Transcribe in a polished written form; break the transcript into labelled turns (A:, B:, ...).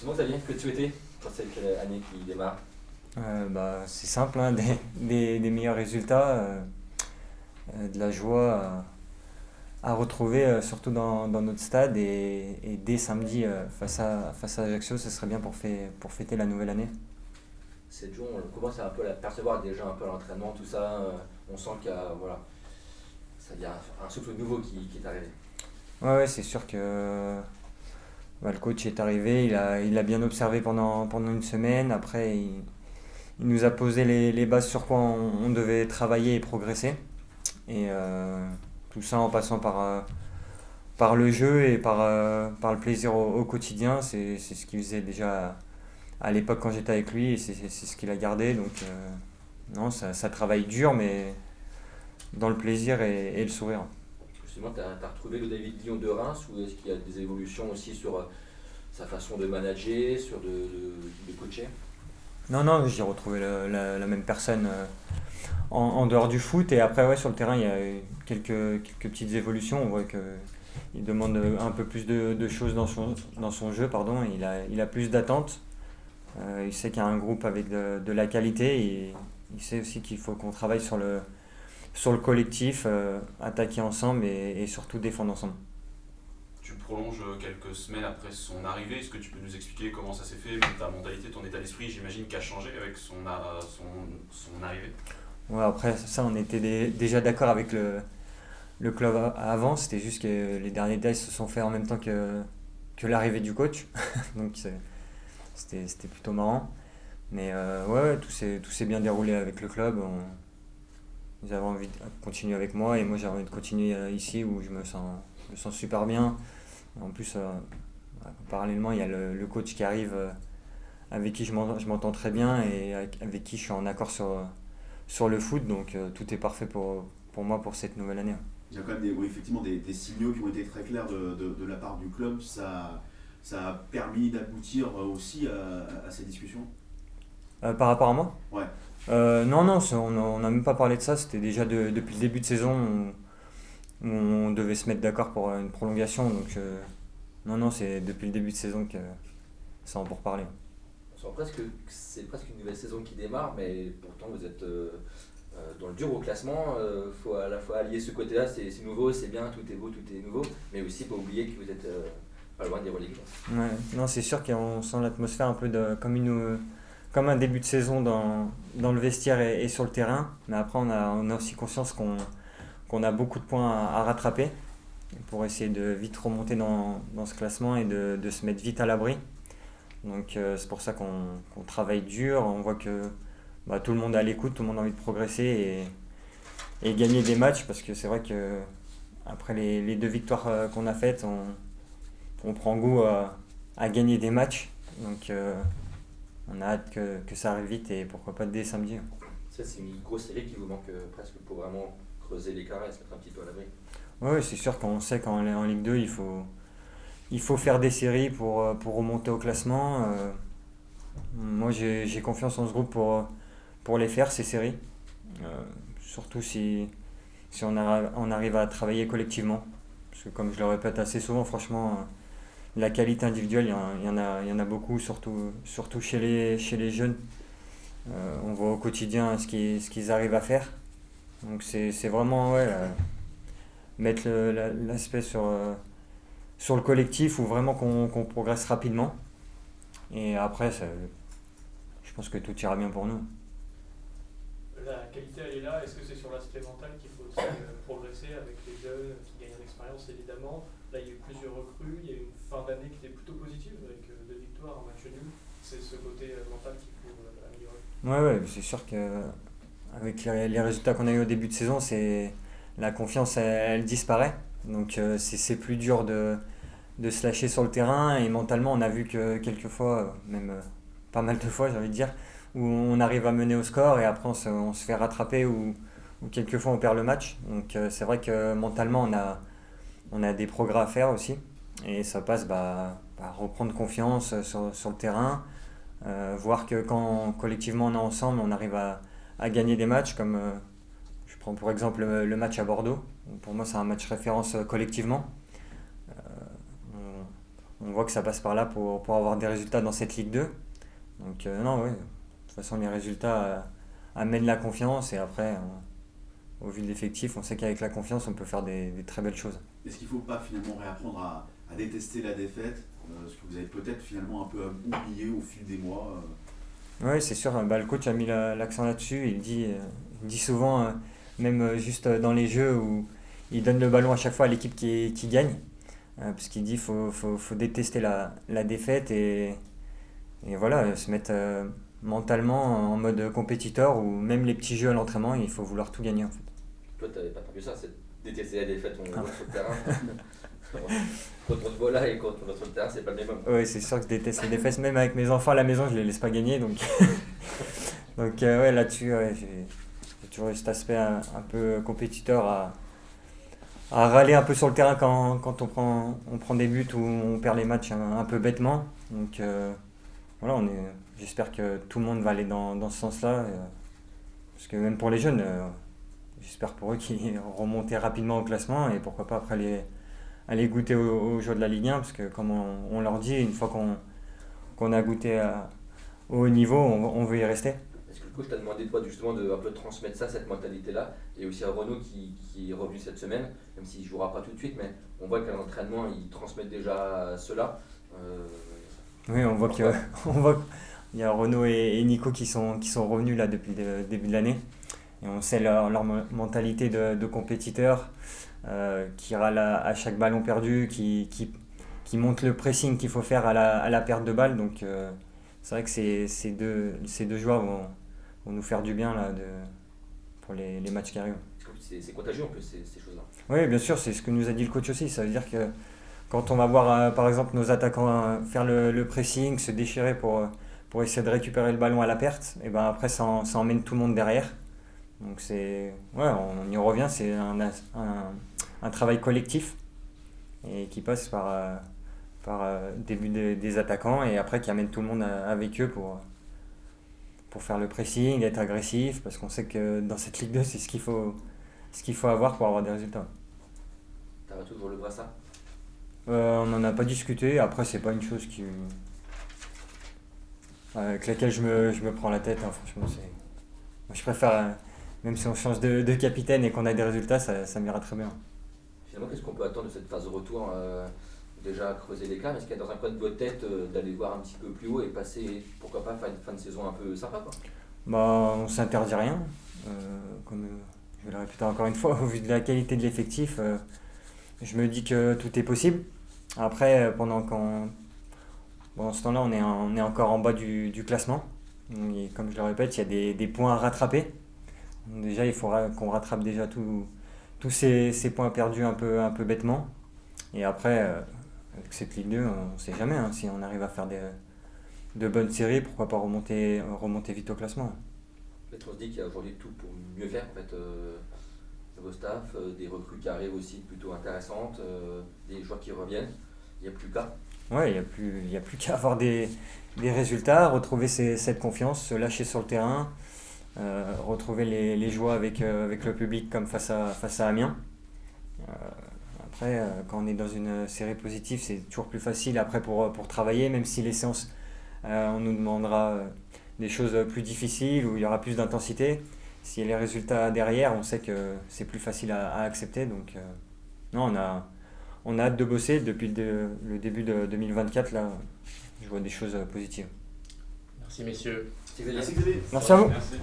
A: Justement, Xavier, que te souhaiter pour cette année qui démarre?
B: C'est simple, hein, des meilleurs résultats, de la joie à retrouver, surtout dans notre stade et dès samedi face à Ajaccio, ce serait bien pour fêter la nouvelle année.
A: 7 jours, on commence à un peu percevoir déjà un peu l'entraînement, tout ça. On sent qu'il y a, voilà, ça y a un souffle nouveau qui est arrivé.
B: Ouais, ouais, c'est sûr que le coach est arrivé, il a bien observé pendant une semaine. Après, il nous a posé les bases sur quoi on devait travailler et progresser. Et tout ça en passant par le jeu et par le plaisir au quotidien. C'est ce qu'il faisait déjà à l'époque quand j'étais avec lui et c'est ce qu'il a gardé. Donc, non, ça travaille dur, mais dans le plaisir et le sourire.
A: Justement, tu as retrouvé le David Lyon de Reims ou est-ce qu'il y a des évolutions aussi sur sa façon de manager, sur de coacher?
B: Non, non, j'ai retrouvé la même personne en dehors du foot. Et après, ouais, sur le terrain, il y a eu quelques petites évolutions. On voit qu'il demande un peu plus de choses dans son jeu. Pardon. Il a plus d'attentes. Il sait qu'il y a un groupe avec de la qualité. Et il sait aussi qu'il faut qu'on travaille sur le collectif, attaquer ensemble et surtout défendre ensemble.
C: Tu prolonges quelques semaines après son arrivée. Est-ce que tu peux nous expliquer comment ça s'est fait, même ta mentalité, ton état d'esprit, j'imagine, qu'a changé avec son arrivée?
B: Ouais, après, ça, on était déjà d'accord avec le club avant. C'était juste que les derniers days se sont faits en même temps que l'arrivée du coach. Donc, c'était plutôt marrant. Mais ouais, ouais, tout s'est bien déroulé avec le club. Ils avaient envie de continuer avec moi et moi j'avais envie de continuer ici où je me sens super bien. En plus, parallèlement, il y a le coach qui arrive avec qui je m'entends très bien et avec qui je suis en accord sur le foot. Donc tout est parfait pour moi pour cette nouvelle année.
D: Il y a quand même oui, effectivement des signaux qui ont été très clairs de la part du club. Ça a permis d'aboutir aussi à ces discussions.
B: Par rapport à moi?
D: Ouais.
B: Non, non, on n'a même pas parlé de ça. C'était déjà depuis le début de saison où on devait se mettre d'accord pour une prolongation. Donc non, non, c'est depuis le début de saison que ça en pour parler.
A: On sent presque que c'est presque une nouvelle saison qui démarre, mais pourtant vous êtes dans le dur au classement. Il faut à la fois allier ce côté-là, c'est nouveau, c'est bien, tout est beau, tout est nouveau, mais aussi pas oublier que vous êtes pas loin des relégations.
B: Ouais, non, c'est sûr qu'on sent l'atmosphère un peu comme un début de saison dans le vestiaire et sur le terrain. Mais après, on a aussi conscience qu'on a beaucoup de points à rattraper pour essayer de vite remonter dans ce classement et de se mettre vite à l'abri. Donc c'est pour ça qu'on travaille dur. On voit que tout le monde est à l'écoute, tout le monde a envie de progresser et gagner des matchs parce que c'est vrai que après les deux victoires qu'on a faites, on prend goût à gagner des matchs. Donc on a hâte que ça arrive vite et pourquoi pas dès samedi.
A: Ça, c'est une grosse série qui vous manque presque pour vraiment creuser l'écart et se mettre un petit peu à l'abri.
B: Oui, c'est sûr qu'on sait qu'en en Ligue 2, il faut faire des séries pour remonter au classement. Moi, j'ai confiance en ce groupe pour les faire, ces séries. Surtout si on arrive à travailler collectivement. Parce que comme je le répète assez souvent, franchement, la qualité individuelle, il y en a beaucoup, surtout chez les jeunes. On voit au quotidien ce qu'ils arrivent à faire. Donc c'est vraiment ouais, mettre l'aspect sur le collectif où vraiment qu'on progresse rapidement. Et après, je pense que tout ira bien pour nous.
E: La qualité, elle est là. Est-ce que c'est sur l'aspect mental qu'il faut aussi progresser avec les jeunes qui gagnent en expérience, évidemment? Là, il y a eu plusieurs recrues. Il y a eu une fin d'année qui était plutôt positive avec deux victoires, un match nul. C'est ce côté mental qu'il faut améliorer.
B: Ouais, ouais, c'est sûr que avec les résultats qu'on a eu au début de saison, la confiance elle disparaît. Donc c'est plus dur de se lâcher sur le terrain et mentalement on a vu que quelques fois, même pas mal de fois j'ai envie de dire, où on arrive à mener au score et après on se fait rattraper ou quelquefois on perd le match. Donc c'est vrai que mentalement on a des progrès à faire aussi et ça passe par reprendre confiance sur le terrain, voir que quand collectivement on est ensemble on arrive à gagner des matchs comme je prends pour exemple le match à Bordeaux. Pour moi c'est un match référence collectivement. on voit que ça passe par là pour avoir des résultats dans cette Ligue 2. Donc non, oui, de toute façon les résultats amènent la confiance et après, au vu de l'effectif, on sait qu'avec la confiance, on peut faire des très belles choses.
D: Est-ce qu'il ne faut pas finalement réapprendre à détester la défaite, ce que vous avez peut-être finalement un peu oublié au fil des mois
B: Oui, c'est sûr, le coach a mis l'accent là-dessus. Il dit souvent, même juste dans les jeux où il donne le ballon à chaque fois à l'équipe qui gagne, parce qu'il dit qu'il faut détester la défaite et voilà, se mettre mentalement en mode compétiteur, ou même les petits jeux à l'entraînement, il faut vouloir tout gagner en fait.
A: Toi, tu n'avais pas perdu ça, c'est détester la défaite, on le voit sur le terrain. Quand on te voit là et quand on va sur le terrain, c'est pas le même homme.
B: Oui, c'est sûr que je déteste les défaises. Même avec mes enfants à la maison, je les laisse pas gagner. Donc, ouais, là-dessus, j'ai toujours eu cet aspect un peu compétiteur à râler un peu sur le terrain quand on prend des buts ou on perd les matchs un peu bêtement. Donc voilà, j'espère que tout le monde va aller dans ce sens-là. Parce que même pour les jeunes, j'espère pour eux qu'ils remontent rapidement au classement et pourquoi pas après aller goûter aux jeux de la Ligue 1, parce que comme on leur dit, une fois qu'on a goûté au haut niveau, on veut y rester.
A: Est-ce que le coach t'a demandé toi justement de un peu transmettre ça, cette mentalité-là, et aussi à Renaud qui est revenu cette semaine, même s'il ne jouera pas tout de suite, mais on voit qu'à l'entraînement, il transmet déjà cela.
B: Oui, on voit qu'il y a Renaud et Nico qui sont revenus là depuis le début de l'année, et on sait leur mentalité de compétiteur. Qui râle à chaque ballon perdu, qui montre le pressing qu'il faut faire à la perte de balle. Donc c'est vrai que ces deux joueurs vont nous faire du bien là, pour les matchs qui arrivent.
A: C'est contagieux en plus ces choses-là.
B: Oui, bien sûr, c'est ce que nous a dit le coach aussi. Ça veut dire que quand on va voir par exemple nos attaquants faire le pressing, se déchirer pour essayer de récupérer le ballon à la perte, et ben après ça emmène tout le monde derrière. Donc on y revient, c'est un travail collectif et qui passe par début des attaquants et après qui amène tout le monde avec eux pour faire le pressing, être agressif, parce qu'on sait que dans cette Ligue 2, c'est ce qu'il faut avoir pour avoir des résultats.
A: T'as toujours le brassard ?
B: On n'en a pas discuté, après c'est pas une chose avec laquelle je me prends la tête, hein. Franchement, moi, je préfère, même si on change de capitaine et qu'on a des résultats, ça m'ira très bien.
A: Finalement, qu'est-ce qu'on peut attendre de cette phase de retour déjà creuser l'écart, est-ce qu'il y a dans un coin de votre tête d'aller voir un petit peu plus haut et passer, pourquoi pas, faire une fin de saison un peu sympa quoi.
B: On s'interdit rien. Comme je vais le répéter encore une fois, au vu de la qualité de l'effectif, je me dis que tout est possible. Après, pendant ce temps-là, on est encore en bas du classement. Et comme je le répète, il y a des points à rattraper. Donc déjà, il faudra qu'on rattrape déjà tous ces points perdus un peu bêtement. Et après, avec cette Ligue 2, on ne sait jamais. Hein, si on arrive à faire de bonnes séries, pourquoi pas remonter vite au classement.
A: En fait, on se dit qu'il y a aujourd'hui tout pour mieux faire. En fait, nouveau staff, des recrues qui arrivent aussi plutôt intéressantes, des joueurs qui reviennent. Il n'y a plus qu'à.
B: Ouais, il y a plus qu'à avoir des résultats, retrouver cette confiance, se lâcher sur le terrain, retrouver les joies avec le public comme face à Amiens. Après, quand on est dans une série positive, c'est toujours plus facile après pour travailler, même si les séances, on nous demandera des choses plus difficiles, où il y aura plus d'intensité. S'il y a les résultats derrière, on sait que c'est plus facile à accepter. Donc, non, on a hâte de bosser. Depuis le début de 2024, là, je vois des choses positives.
F: Merci messieurs.
A: Merci Xavier.
B: Merci à vous.
C: Merci.